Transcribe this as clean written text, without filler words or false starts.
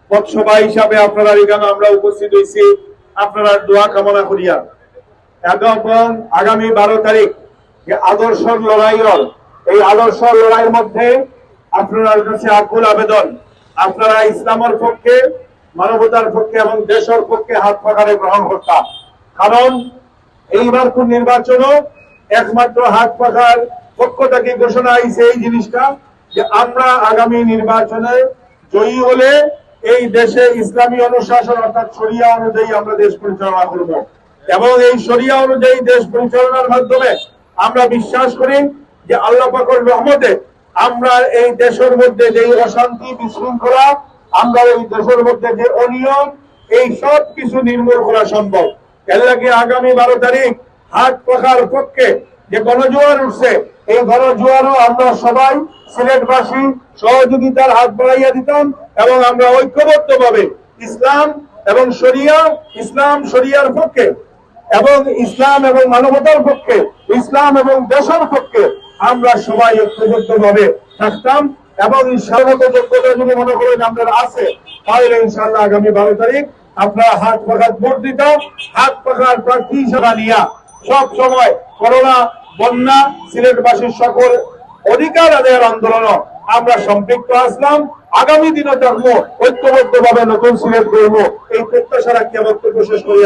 পথসভা হিসাবে আপনারা এখানে আমরা উপস্থিত হয়েছি আপনারা দোয়া কামনা করিয়া এবং আগামী 12 তারিখ যে আদর্শ লড়াইয়ের এই আদর্শ লড়াইয়ের মধ্যে আপনার কাছে আকুল আবেদন আপনারা ইসলামের পক্ষে মানবতার পক্ষে এবং দেশের পক্ষে হাত পাকারে গ্রহণ করতাম। কারণ এইবার কোন নির্বাচনও একমাত্র হাত পাকার পক্ষ থেকে ঘোষণা হয়েছে এই জিনিসটা যে আমরা আগামী নির্বাচনে জয়ী হলে এই দেশে ইসলামী অনুশাসন অর্থাৎ শরিয়া অনুযায়ী আমরা দেশ পরিচালনা করব এবং এই শরিয়া অনুযায়ী দেশ পরিচালনার মাধ্যমে আমরা বিশ্বাস করি যে আল্লাহ পাকের রহমতে আমরা এই দেশের মধ্যে যে অশান্তি বিশৃঙ্খলা আমরা এই দেশের মধ্যে যে অনিয়ম এই সব কিছু নির্মূল করা সম্ভব। এর লাগে আগামী 12 তারিখ হাত পাখার পক্ষে যে গণজোয়ার উঠছে এই গণজোয়ারও আমরা সবাই সিলেটবাসী সহযোগিতার হাত বাড়াইয়া দিতাম এবং আমরা ঐক্যবদ্ধ ভাবে ইসলাম এবং শরিয়ার পক্ষে এবং ইসলাম এবং মানবতার পক্ষে ইসলাম এবং দেশের পক্ষে আমরা সবাই ঐক্যবদ্ধ ভাবে থাকতাম এবং সর্বত যোগ্যতা যদি মনে করেন আপনার আছে তাহলে ইনশাআল্লাহ আগামী 12 তারিখ আপনারা হাত পাখার ভোট দিতাম। হাত পাখার প্রার্থী হিসেবে নিয়া সব সময় করোনা বন্যা সিলেটবাসীর সকল অধিকার আদায়ের আন্দোলন আমরা সম্পৃক্ত আসলাম। আগামী দিনে থাকবো ঐক্যবদ্ধ ভাবে নতুন সিলেট করবো এই প্রত্যাশা রাখিয়া বক্তব্য শেষ করি।